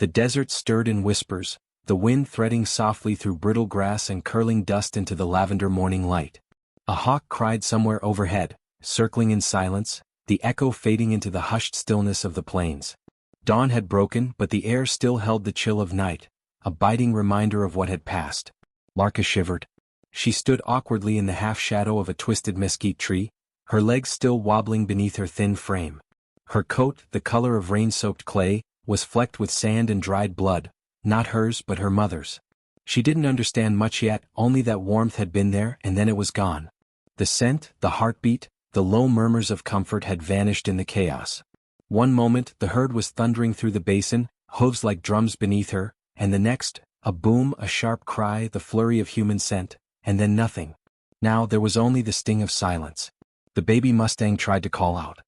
The desert stirred in whispers, the wind threading softly through brittle grass and curling dust into the lavender morning light. A hawk cried somewhere overhead, circling in silence, the echo fading into the hushed stillness of the plains. Dawn had broken, but the air still held the chill of night, a biting reminder of what had passed. Larka shivered. She stood awkwardly in the half-shadow of a twisted mesquite tree, her legs still wobbling beneath her thin frame. Her coat, the color of rain-soaked clay, was flecked with sand and dried blood, not hers but her mother's. She didn't understand much yet, only that warmth had been there and then it was gone. The scent, the heartbeat, the low murmurs of comfort had vanished in the chaos. One moment the herd was thundering through the basin, hooves like drums beneath her, and the next, a boom, a sharp cry, the flurry of human scent, and then nothing. Now there was only the sting of silence. The baby Mustang tried to call out.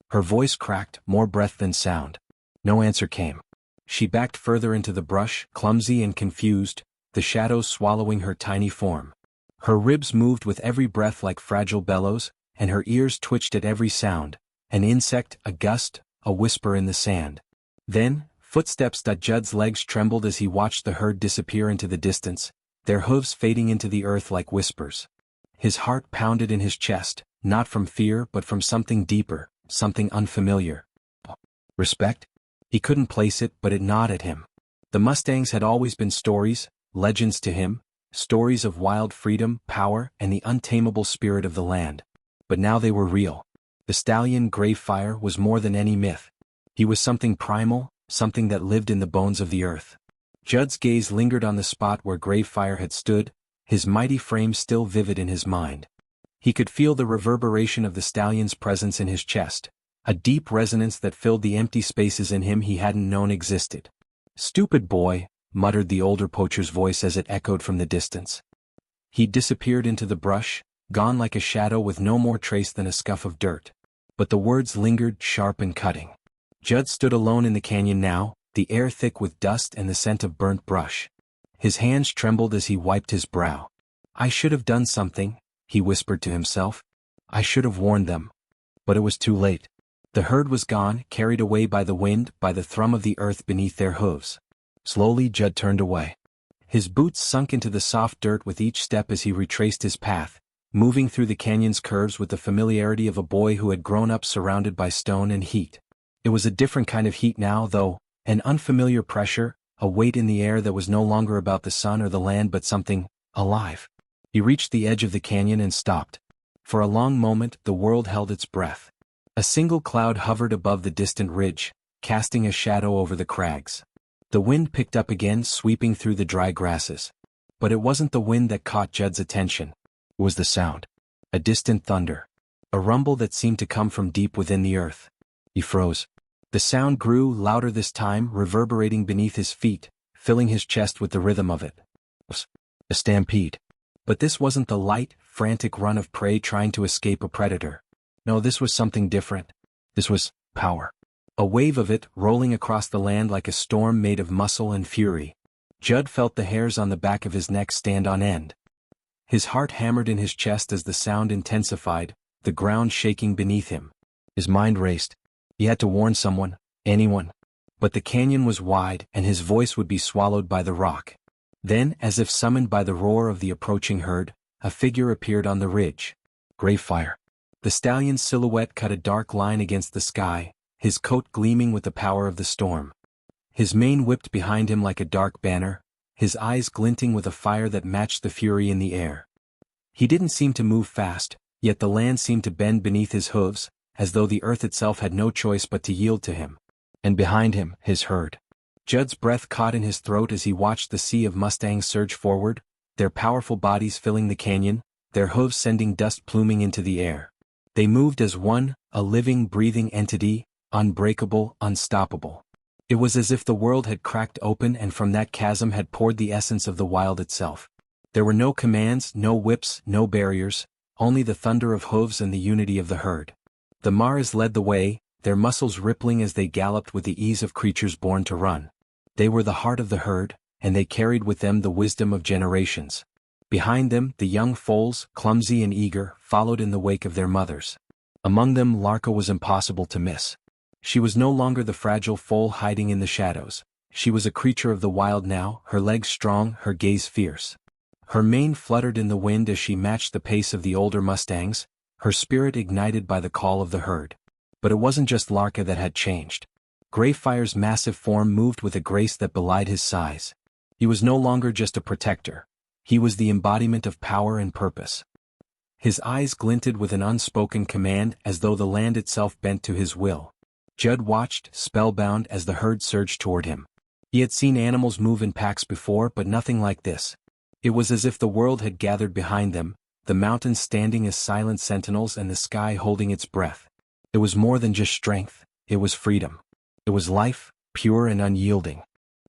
Her voice cracked, more breath than sound. No answer came. She backed further into the brush, clumsy and confused, the shadows swallowing her tiny form. Her ribs moved with every breath like fragile bellows, and her ears twitched at every sound, an insect, a gust, a whisper in the sand. Then, footsteps. Judd's legs trembled as he watched the herd disappear into the distance, their hooves fading into the earth like whispers. His heart pounded in his chest, not from fear but from something deeper, something unfamiliar. Respect? He couldn't place it, but it gnawed at him. The Mustangs had always been stories, legends to him, stories of wild freedom, power, and the untamable spirit of the land. But now they were real. The stallion Gravefire was more than any myth. He was something primal, something that lived in the bones of the earth. Judd's gaze lingered on the spot where Gravefire had stood, his mighty frame still vivid in his mind. He could feel the reverberation of the stallion's presence in his chest, a deep resonance that filled the empty spaces in him he hadn't known existed. "Stupid boy," muttered the older poacher's voice as it echoed from the distance. He disappeared into the brush, gone like a shadow with no more trace than a scuff of dirt. But the words lingered, sharp and cutting. Judd stood alone in the canyon now, the air thick with dust and the scent of burnt brush. His hands trembled as he wiped his brow. "I should have done something," he whispered to himself. "I should have warned them." But it was too late. The herd was gone, carried away by the wind, by the thrum of the earth beneath their hooves. Slowly Judd turned away. His boots sunk into the soft dirt with each step as he retraced his path, moving through the canyon's curves with the familiarity of a boy who had grown up surrounded by stone and heat. It was a different kind of heat now, though, an unfamiliar pressure, a weight in the air that was no longer about the sun or the land but something alive. He reached the edge of the canyon and stopped. For a long moment the world held its breath. A single cloud hovered above the distant ridge, casting a shadow over the crags. The wind picked up again, sweeping through the dry grasses. But it wasn't the wind that caught Judd's attention. It was the sound. A distant thunder. A rumble that seemed to come from deep within the earth. He froze. The sound grew, louder this time, reverberating beneath his feet, filling his chest with the rhythm of it. It was a stampede. But this wasn't the light, frantic run of prey trying to escape a predator. No, this was something different. This was power. A wave of it, rolling across the land like a storm made of muscle and fury. Judd felt the hairs on the back of his neck stand on end. His heart hammered in his chest as the sound intensified, the ground shaking beneath him. His mind raced. He had to warn someone, anyone. But the canyon was wide and his voice would be swallowed by the rock. Then, as if summoned by the roar of the approaching herd, a figure appeared on the ridge. Gravefire. The stallion's silhouette cut a dark line against the sky, his coat gleaming with the power of the storm. His mane whipped behind him like a dark banner, his eyes glinting with a fire that matched the fury in the air. He didn't seem to move fast, yet the land seemed to bend beneath his hooves, as though the earth itself had no choice but to yield to him. And behind him, his herd. Judd's breath caught in his throat as he watched the sea of Mustangs surge forward, their powerful bodies filling the canyon, their hooves sending dust pluming into the air. They moved as one, a living, breathing entity, unbreakable, unstoppable. It was as if the world had cracked open and from that chasm had poured the essence of the wild itself. There were no commands, no whips, no barriers, only the thunder of hooves and the unity of the herd. The Maras led the way, their muscles rippling as they galloped with the ease of creatures born to run. They were the heart of the herd, and they carried with them the wisdom of generations. Behind them, the young foals, clumsy and eager, followed in the wake of their mothers. Among them, Larka was impossible to miss. She was no longer the fragile foal hiding in the shadows. She was a creature of the wild now, her legs strong, her gaze fierce. Her mane fluttered in the wind as she matched the pace of the older Mustangs, her spirit ignited by the call of the herd. But it wasn't just Larka that had changed. Greyfire's massive form moved with a grace that belied his size. He was no longer just a protector. He was the embodiment of power and purpose. His eyes glinted with an unspoken command as though the land itself bent to his will. Judd watched, spellbound, as the herd surged toward him. He had seen animals move in packs before, but nothing like this. It was as if the world had gathered behind them, the mountains standing as silent sentinels and the sky holding its breath. It was more than just strength, it was freedom. It was life, pure and unyielding.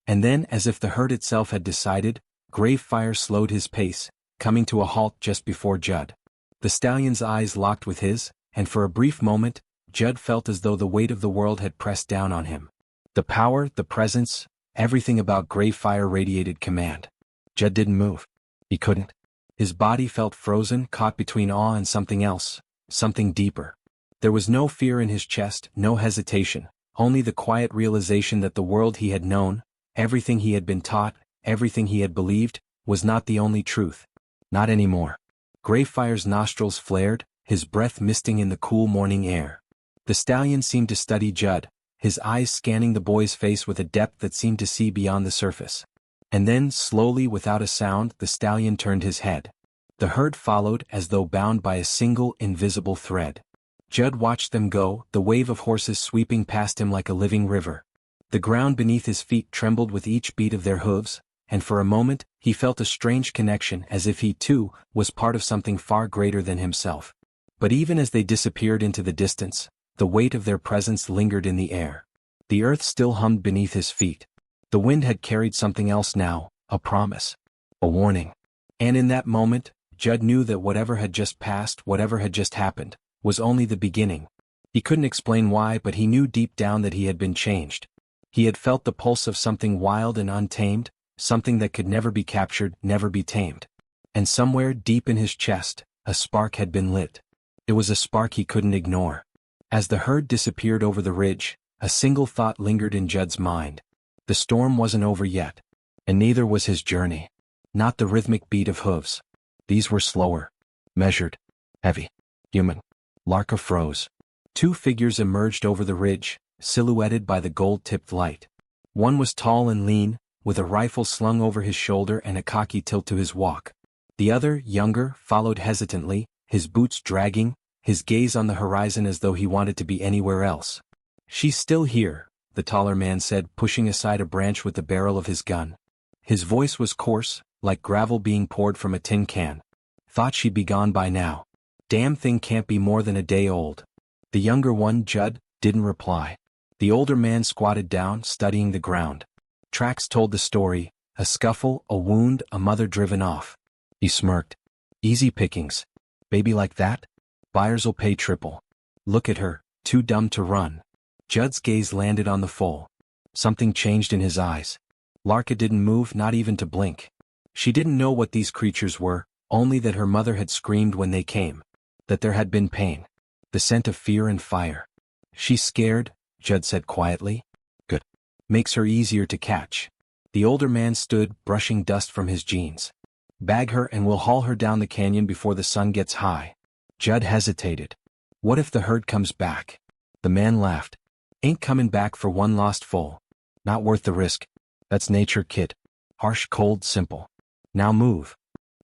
And then, as if the herd itself had decided, Greyfire slowed his pace, coming to a halt just before Judd. The stallion's eyes locked with his, and for a brief moment, Judd felt as though the weight of the world had pressed down on him. The power, the presence, everything about Greyfire radiated command. Judd didn't move. He couldn't. His body felt frozen, caught between awe and something else, something deeper. There was no fear in his chest, no hesitation, only the quiet realization that the world he had known, everything he had been taught, everything he had believed, was not the only truth. Not anymore. Greyfire's nostrils flared, his breath misting in the cool morning air. The stallion seemed to study Judd, his eyes scanning the boy's face with a depth that seemed to see beyond the surface. And then, slowly without a sound, the stallion turned his head. The herd followed as though bound by a single, invisible thread. Judd watched them go, the wave of horses sweeping past him like a living river. The ground beneath his feet trembled with each beat of their hooves, and for a moment, he felt a strange connection as if he, too, was part of something far greater than himself. But even as they disappeared into the distance, the weight of their presence lingered in the air. The earth still hummed beneath his feet. The wind had carried something else now, a promise. A warning. And in that moment, Judd knew that whatever had just passed, whatever had just happened, was only the beginning. He couldn't explain why, but he knew deep down that he had been changed. He had felt the pulse of something wild and untamed, something that could never be captured, never be tamed. And somewhere deep in his chest, a spark had been lit. It was a spark he couldn't ignore. As the herd disappeared over the ridge, a single thought lingered in Judd's mind. The storm wasn't over yet. And neither was his journey. Not the rhythmic beat of hooves. These were slower, measured, heavy, human. Larka froze. Two figures emerged over the ridge, silhouetted by the gold-tipped light. One was tall and lean, with a rifle slung over his shoulder and a cocky tilt to his walk. The other, younger, followed hesitantly, his boots dragging, his gaze on the horizon as though he wanted to be anywhere else. "She's still here," the taller man said, pushing aside a branch with the barrel of his gun. His voice was coarse, like gravel being poured from a tin can. "Thought she'd be gone by now. Damn thing can't be more than a day old." The younger one, Judd, didn't reply. The older man squatted down, studying the ground. Tracks told the story, a scuffle, a wound, a mother driven off. He smirked. "Easy pickings. Baby like that? Buyers'll pay triple. Look at her, too dumb to run." Judd's gaze landed on the foal. Something changed in his eyes. Larka didn't move, not even to blink. She didn't know what these creatures were, only that her mother had screamed when they came. That there had been pain. The scent of fear and fire. "She's scared," Judd said quietly. "Good. Makes her easier to catch." The older man stood, brushing dust from his jeans. "Bag her and we'll haul her down the canyon before the sun gets high." Judd hesitated. "What if the herd comes back?" The man laughed. "Ain't coming back for one lost foal. Not worth the risk. That's nature, kid. Harsh, cold, simple. Now move."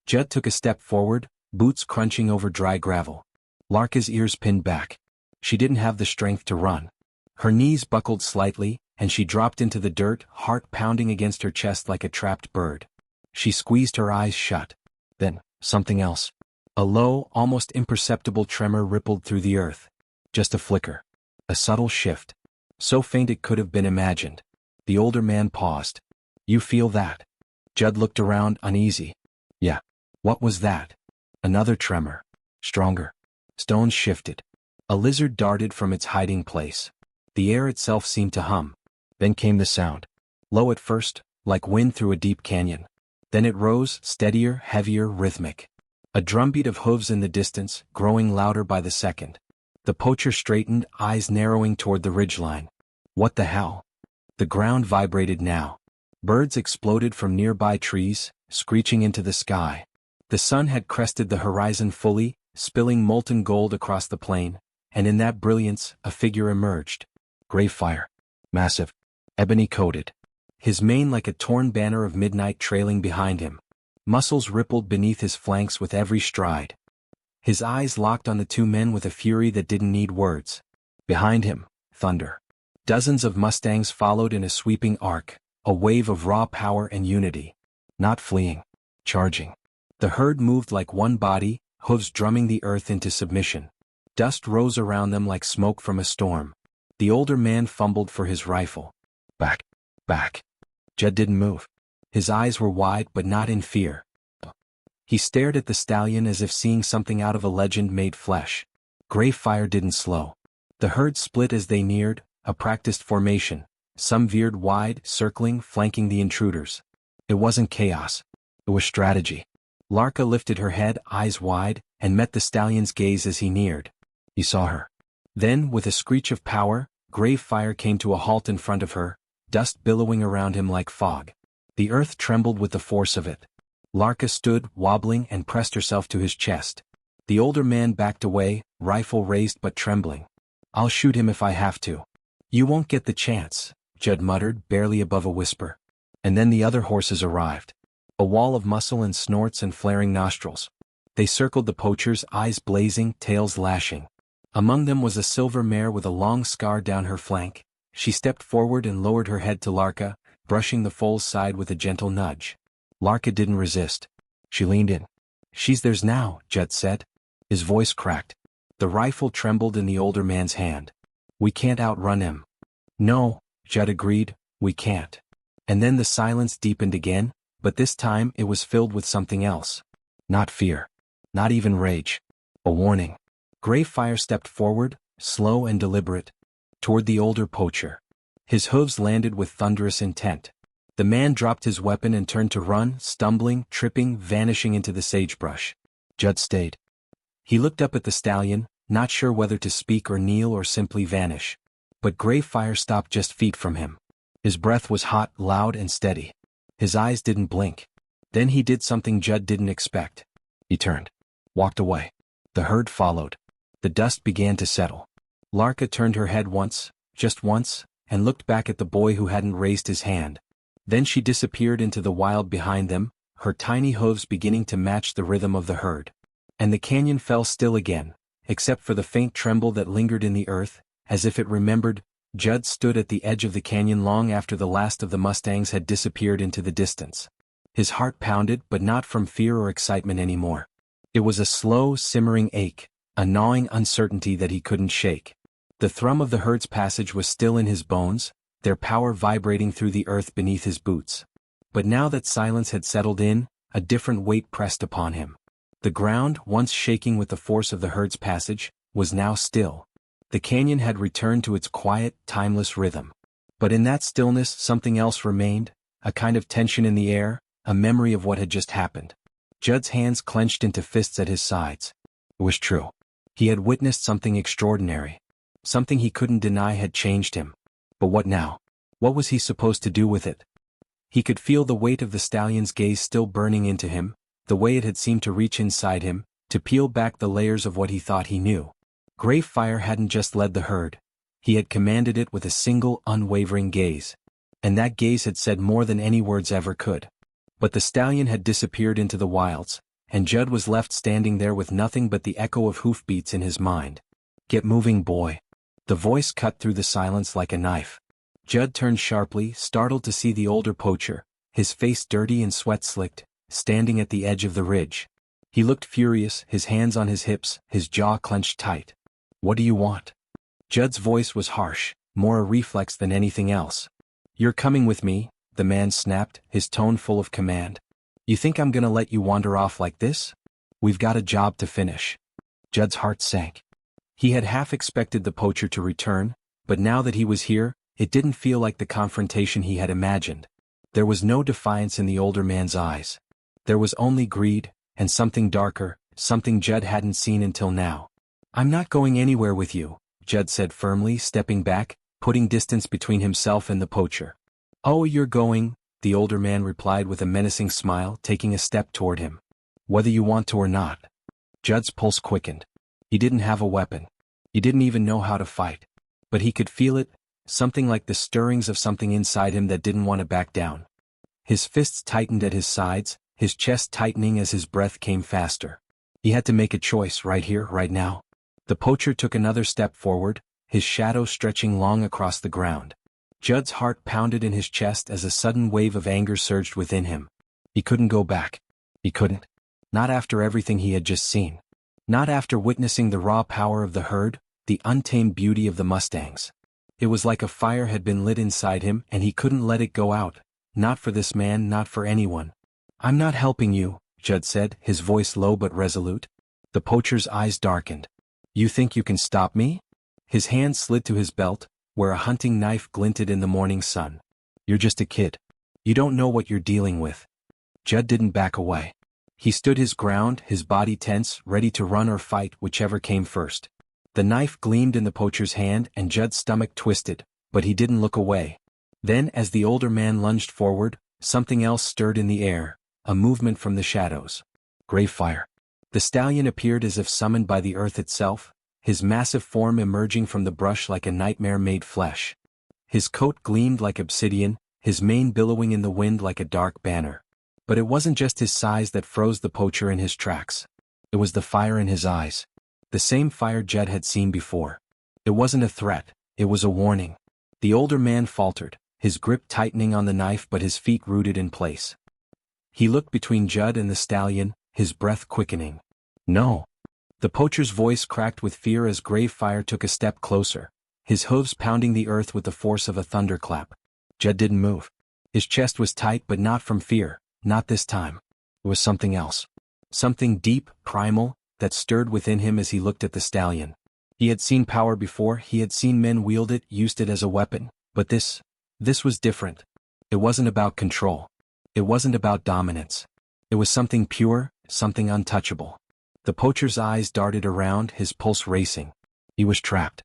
Judd took a step forward, boots crunching over dry gravel. Larka's ears pinned back. She didn't have the strength to run. Her knees buckled slightly, and she dropped into the dirt, heart pounding against her chest like a trapped bird. She squeezed her eyes shut. Then, something else. A low, almost imperceptible tremor rippled through the earth. Just a flicker. A subtle shift. So faint it could have been imagined. The older man paused. "You feel that?" Judd looked around, uneasy. "Yeah." What was that? Another tremor. Stronger. Stones shifted. A lizard darted from its hiding place. The air itself seemed to hum. Then came the sound. Low at first, like wind through a deep canyon. Then it rose, steadier, heavier, rhythmic. A drumbeat of hooves in the distance, growing louder by the second. The poacher straightened, eyes narrowing toward the ridgeline. "What the hell?" The ground vibrated now. Birds exploded from nearby trees, screeching into the sky. The sun had crested the horizon fully, spilling molten gold across the plain, and in that brilliance, a figure emerged. Greyfire. Massive. Ebony-coated. His mane like a torn banner of midnight trailing behind him. Muscles rippled beneath his flanks with every stride. His eyes locked on the two men with a fury that didn't need words. Behind him, thunder. Dozens of Mustangs followed in a sweeping arc, a wave of raw power and unity. Not fleeing. Charging. The herd moved like one body, hooves drumming the earth into submission. Dust rose around them like smoke from a storm. The older man fumbled for his rifle. Back. Back. Judd didn't move. His eyes were wide but not in fear. He stared at the stallion as if seeing something out of a legend made flesh. Greyfire didn't slow. The herd split as they neared, a practiced formation. Some veered wide, circling, flanking the intruders. It wasn't chaos. It was strategy. Larka lifted her head, eyes wide, and met the stallion's gaze as he neared. He saw her. Then, with a screech of power, Greyfire came to a halt in front of her, dust billowing around him like fog. The earth trembled with the force of it. Larka stood, wobbling, and pressed herself to his chest. The older man backed away, rifle raised but trembling. I'll shoot him if I have to. You won't get the chance, Judd muttered, barely above a whisper. And then the other horses arrived. A wall of muscle and snorts and flaring nostrils. They circled the poachers, eyes blazing, tails lashing. Among them was a silver mare with a long scar down her flank. She stepped forward and lowered her head to Larka, brushing the foal's side with a gentle nudge. Larka didn't resist. She leaned in. She's theirs now, Judd said. His voice cracked. The rifle trembled in the older man's hand. We can't outrun him. No, Judd agreed, we can't. And then the silence deepened again, but this time it was filled with something else. Not fear. Not even rage. A warning. Greyfire stepped forward, slow and deliberate, toward the older poacher. His hooves landed with thunderous intent. The man dropped his weapon and turned to run, stumbling, tripping, vanishing into the sagebrush. Judd stayed. He looked up at the stallion, not sure whether to speak or kneel or simply vanish. But Greyfire stopped just feet from him. His breath was hot, loud, and steady. His eyes didn't blink. Then he did something Judd didn't expect. He turned. Walked away. The herd followed. The dust began to settle. Larka turned her head once, just once, and looked back at the boy who hadn't raised his hand. Then she disappeared into the wild behind them, her tiny hooves beginning to match the rhythm of the herd. And the canyon fell still again, except for the faint tremble that lingered in the earth, as if it remembered. Judd stood at the edge of the canyon long after the last of the Mustangs had disappeared into the distance. His heart pounded, but not from fear or excitement anymore. It was a slow, simmering ache, a gnawing uncertainty that he couldn't shake. The thrum of the herd's passage was still in his bones, their power vibrating through the earth beneath his boots. But now that silence had settled in, a different weight pressed upon him. The ground, once shaking with the force of the herd's passage, was now still. The canyon had returned to its quiet, timeless rhythm. But in that stillness something else remained, a kind of tension in the air, a memory of what had just happened. Judd's hands clenched into fists at his sides. It was true. He had witnessed something extraordinary. Something he couldn't deny had changed him. But what now? What was he supposed to do with it? He could feel the weight of the stallion's gaze still burning into him, the way it had seemed to reach inside him, to peel back the layers of what he thought he knew. Greyfire hadn't just led the herd. He had commanded it with a single, unwavering gaze. And that gaze had said more than any words ever could. But the stallion had disappeared into the wilds, and Judd was left standing there with nothing but the echo of hoofbeats in his mind. Get moving, boy. The voice cut through the silence like a knife. Judd turned sharply, startled to see the older poacher, his face dirty and sweat-slicked, standing at the edge of the ridge. He looked furious, his hands on his hips, his jaw clenched tight. What do you want? Judd's voice was harsh, more a reflex than anything else. You're coming with me, the man snapped, his tone full of command. You think I'm gonna let you wander off like this? We've got a job to finish. Judd's heart sank. He had half expected the poacher to return, but now that he was here, it didn't feel like the confrontation he had imagined. There was no defiance in the older man's eyes. There was only greed, and something darker, something Judd hadn't seen until now. I'm not going anywhere with you, Judd said firmly, stepping back, putting distance between himself and the poacher. "Oh, you're going," the older man replied with a menacing smile, taking a step toward him. "Whether you want to or not." Judd's pulse quickened. He didn't have a weapon. He didn't even know how to fight. But he could feel it, something like the stirrings of something inside him that didn't want to back down. His fists tightened at his sides, his chest tightening as his breath came faster. He had to make a choice right here, right now. The poacher took another step forward, his shadow stretching long across the ground. Judd's heart pounded in his chest as a sudden wave of anger surged within him. He couldn't go back. He couldn't. Not after everything he had just seen. Not after witnessing the raw power of the herd, the untamed beauty of the Mustangs. It was like a fire had been lit inside him and he couldn't let it go out. Not for this man, not for anyone. "I'm not helping you," Judd said, his voice low but resolute. The poacher's eyes darkened. "You think you can stop me?" His hand slid to his belt, where a hunting knife glinted in the morning sun. "You're just a kid. You don't know what you're dealing with." Judd didn't back away. He stood his ground, his body tense, ready to run or fight whichever came first. The knife gleamed in the poacher's hand and Judd's stomach twisted, but he didn't look away. Then as the older man lunged forward, something else stirred in the air, a movement from the shadows. Gray fire. The stallion appeared as if summoned by the earth itself, his massive form emerging from the brush like a nightmare-made flesh. His coat gleamed like obsidian, his mane billowing in the wind like a dark banner. But it wasn't just his size that froze the poacher in his tracks. It was the fire in his eyes. The same fire Judd had seen before. It wasn't a threat, it was a warning. The older man faltered, his grip tightening on the knife but his feet rooted in place. He looked between Judd and the stallion, his breath quickening. "No." The poacher's voice cracked with fear as Gray Fire took a step closer, his hooves pounding the earth with the force of a thunderclap. Judd didn't move. His chest was tight but not from fear, not this time. It was something else. Something deep, primal, that stirred within him as he looked at the stallion. He had seen power before, he had seen men wield it, used it as a weapon, but this was different. It wasn't about control. It wasn't about dominance. It was something pure, something untouchable. The poacher's eyes darted around, his pulse racing. He was trapped.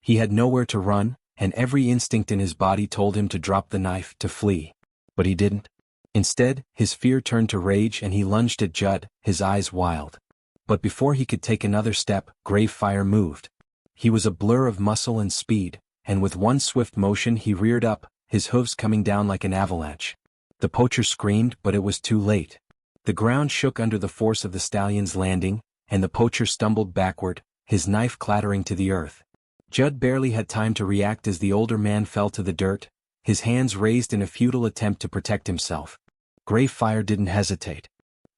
He had nowhere to run, and every instinct in his body told him to drop the knife, to flee. But he didn't. Instead, his fear turned to rage and he lunged at Judd, his eyes wild. But before he could take another step, Gray Fire moved. He was a blur of muscle and speed, and with one swift motion he reared up, his hooves coming down like an avalanche. The poacher screamed, but it was too late. The ground shook under the force of the stallion's landing, and the poacher stumbled backward, his knife clattering to the earth. Judd barely had time to react as the older man fell to the dirt, his hands raised in a futile attempt to protect himself. Gray Fire didn't hesitate.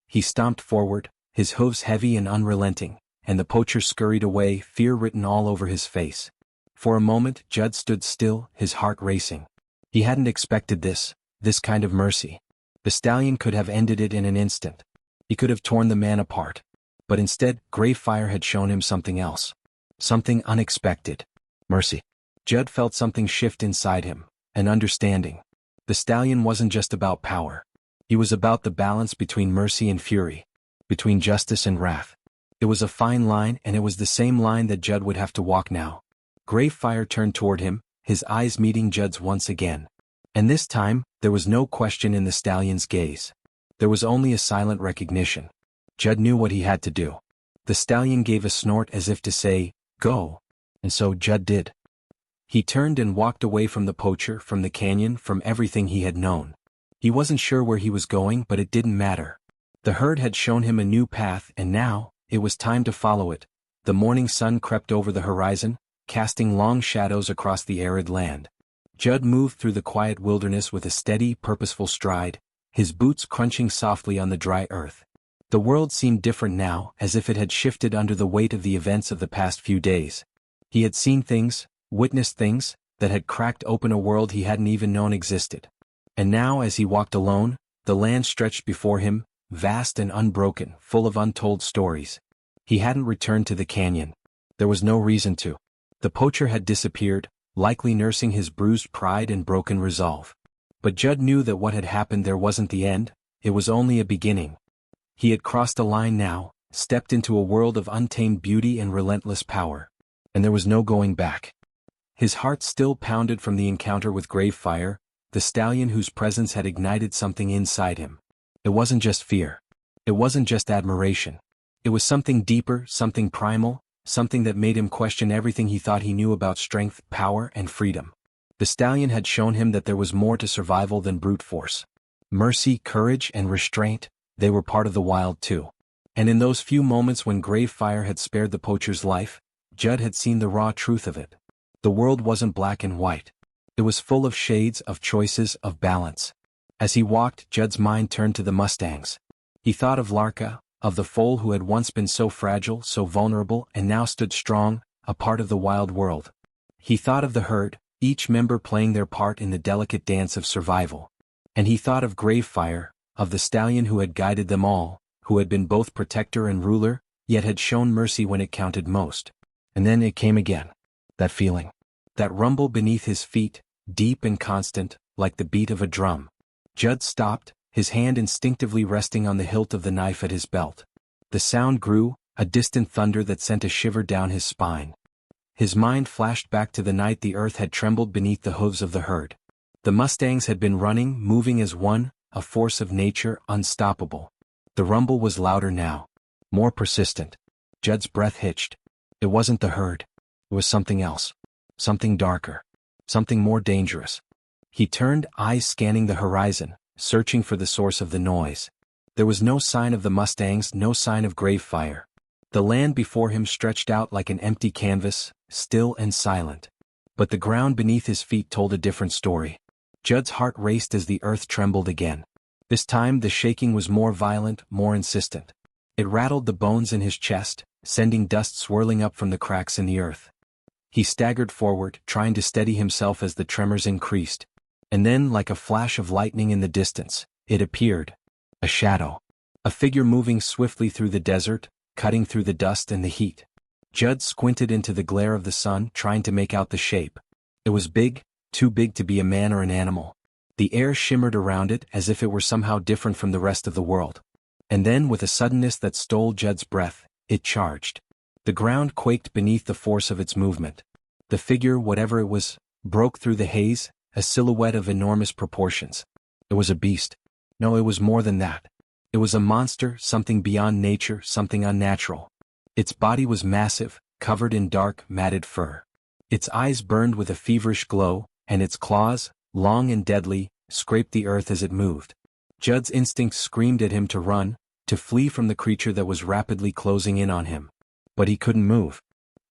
He stomped forward, his hooves heavy and unrelenting, and the poacher scurried away, fear written all over his face. For a moment, Judd stood still, his heart racing. He hadn't expected this kind of mercy. The stallion could have ended it in an instant. He could have torn the man apart. But instead, Gray Fire had shown him something else. Something unexpected. Mercy. Judd felt something shift inside him, an understanding. The stallion wasn't just about power. He was about the balance between mercy and fury, between justice and wrath. It was a fine line, and it was the same line that Judd would have to walk now. Gray Fire turned toward him, his eyes meeting Judd's once again. And this time, there was no question in the stallion's gaze. There was only a silent recognition. Judd knew what he had to do. The stallion gave a snort as if to say, "Go." And so Judd did. He turned and walked away from the poacher, from the canyon, from everything he had known. He wasn't sure where he was going, but it didn't matter. The herd had shown him a new path, and now, it was time to follow it. The morning sun crept over the horizon, casting long shadows across the arid land. Judd moved through the quiet wilderness with a steady, purposeful stride, his boots crunching softly on the dry earth. The world seemed different now, as if it had shifted under the weight of the events of the past few days. He had seen things, witnessed things, that had cracked open a world he hadn't even known existed. And now, as he walked alone, the land stretched before him, vast and unbroken, full of untold stories. He hadn't returned to the canyon. There was no reason to. The poacher had disappeared, likely nursing his bruised pride and broken resolve. But Judd knew that what had happened there wasn't the end, it was only a beginning. He had crossed a line now, stepped into a world of untamed beauty and relentless power. And there was no going back. His heart still pounded from the encounter with Gravefire, the stallion whose presence had ignited something inside him. It wasn't just fear. It wasn't just admiration. It was something deeper, something primal, something that made him question everything he thought he knew about strength, power, and freedom. The stallion had shown him that there was more to survival than brute force. Mercy, courage, and restraint, they were part of the wild too. And in those few moments when Gravefire had spared the poacher's life, Judd had seen the raw truth of it. The world wasn't black and white. It was full of shades, of choices, of balance. As he walked, Judd's mind turned to the Mustangs. He thought of Larka, of the foal who had once been so fragile, so vulnerable, and now stood strong, a part of the wild world. He thought of the herd, each member playing their part in the delicate dance of survival. And he thought of Gravefire, of the stallion who had guided them all, who had been both protector and ruler, yet had shown mercy when it counted most. And then it came again. That feeling. That rumble beneath his feet, deep and constant, like the beat of a drum. Judd stopped, his hand instinctively resting on the hilt of the knife at his belt. The sound grew, a distant thunder that sent a shiver down his spine. His mind flashed back to the night the earth had trembled beneath the hooves of the herd. The Mustangs had been running, moving as one, a force of nature, unstoppable. The rumble was louder now. More persistent. Judd's breath hitched. It wasn't the herd. It was something else. Something darker. Something more dangerous. He turned, eyes scanning the horizon, searching for the source of the noise. There was no sign of the Mustangs, no sign of Gravefire. The land before him stretched out like an empty canvas, still and silent. But the ground beneath his feet told a different story. Judd's heart raced as the earth trembled again. This time the shaking was more violent, more insistent. It rattled the bones in his chest, sending dust swirling up from the cracks in the earth. He staggered forward, trying to steady himself as the tremors increased. And then, like a flash of lightning in the distance, it appeared. A shadow. A figure moving swiftly through the desert, cutting through the dust and the heat. Judd squinted into the glare of the sun, trying to make out the shape. It was big, too big to be a man or an animal. The air shimmered around it as if it were somehow different from the rest of the world. And then, with a suddenness that stole Judd's breath, it charged. The ground quaked beneath the force of its movement. The figure, whatever it was, broke through the haze, a silhouette of enormous proportions. It was a beast. No, it was more than that. It was a monster, something beyond nature, something unnatural. Its body was massive, covered in dark, matted fur. Its eyes burned with a feverish glow, and its claws, long and deadly, scraped the earth as it moved. Judd's instincts screamed at him to run, to flee from the creature that was rapidly closing in on him. But he couldn't move.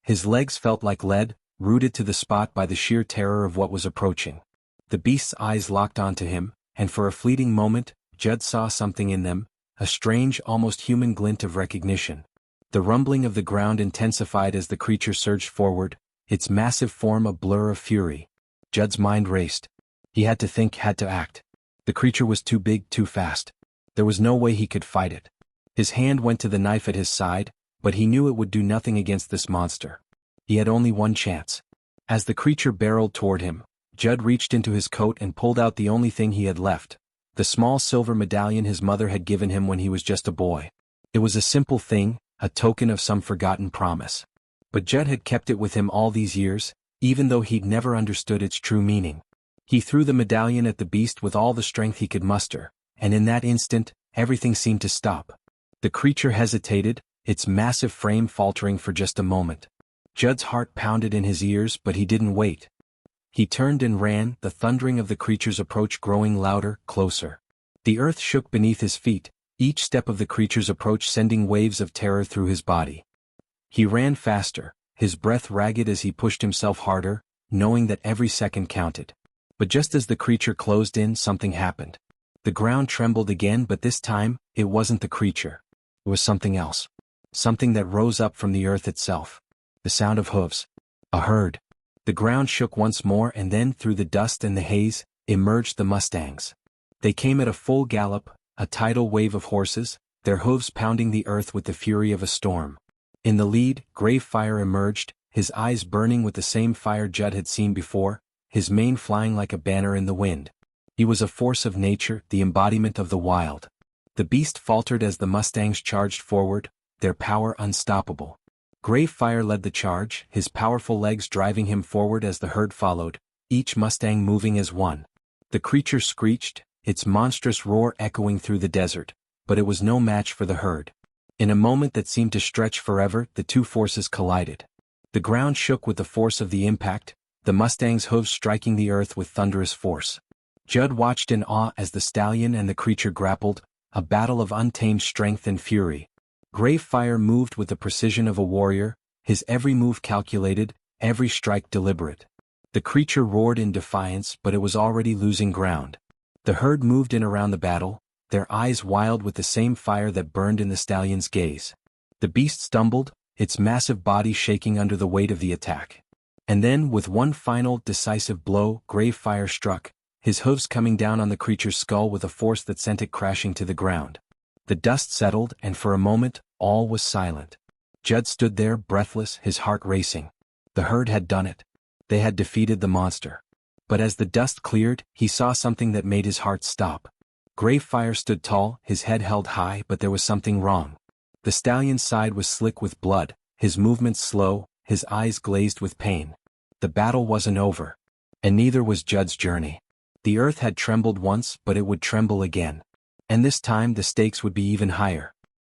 His legs felt like lead, rooted to the spot by the sheer terror of what was approaching. The beast's eyes locked onto him, and for a fleeting moment, Judd saw something in them, a strange, almost human glint of recognition. The rumbling of the ground intensified as the creature surged forward, its massive form a blur of fury. Judd's mind raced. He had to think, had to act. The creature was too big, too fast. There was no way he could fight it. His hand went to the knife at his side, but he knew it would do nothing against this monster. He had only one chance. As the creature barreled toward him, Judd reached into his coat and pulled out the only thing he had left, the small silver medallion his mother had given him when he was just a boy. It was a simple thing, a token of some forgotten promise. But Judd had kept it with him all these years, even though he'd never understood its true meaning. He threw the medallion at the beast with all the strength he could muster, and in that instant, everything seemed to stop. The creature hesitated, its massive frame faltering for just a moment. Judd's heart pounded in his ears, but he didn't wait. He turned and ran, the thundering of the creature's approach growing louder, closer. The earth shook beneath his feet, each step of the creature's approach sending waves of terror through his body. He ran faster, his breath ragged as he pushed himself harder, knowing that every second counted. But just as the creature closed in, something happened. The ground trembled again, but this time, it wasn't the creature. It was something else. Something that rose up from the earth itself. The sound of hooves. A herd. The ground shook once more, and then, through the dust and the haze, emerged the Mustangs. They came at a full gallop, a tidal wave of horses, their hooves pounding the earth with the fury of a storm. In the lead, Gravefire emerged, his eyes burning with the same fire Judd had seen before, his mane flying like a banner in the wind. He was a force of nature, the embodiment of the wild. The beast faltered as the Mustangs charged forward, their power unstoppable. Fire led the charge, his powerful legs driving him forward as the herd followed, each Mustang moving as one. The creature screeched, its monstrous roar echoing through the desert, but it was no match for the herd. In a moment that seemed to stretch forever, the two forces collided. The ground shook with the force of the impact, the Mustang's hooves striking the earth with thunderous force. Judd watched in awe as the stallion and the creature grappled, a battle of untamed strength and fury. Fire moved with the precision of a warrior, his every move calculated, every strike deliberate. The creature roared in defiance, but it was already losing ground. The herd moved in around the battle, their eyes wild with the same fire that burned in the stallion's gaze. The beast stumbled, its massive body shaking under the weight of the attack. And then, with one final, decisive blow, Fire struck, his hooves coming down on the creature's skull with a force that sent it crashing to the ground. The dust settled, and for a moment, all was silent. Judd stood there, breathless, his heart racing. The herd had done it. They had defeated the monster. But as the dust cleared, he saw something that made his heart stop. Fire stood tall, his head held high, but there was something wrong. The stallion's side was slick with blood, his movements slow, his eyes glazed with pain. The battle wasn't over. And neither was Judd's journey. The earth had trembled once, but it would tremble again. And this time the stakes would be even higher.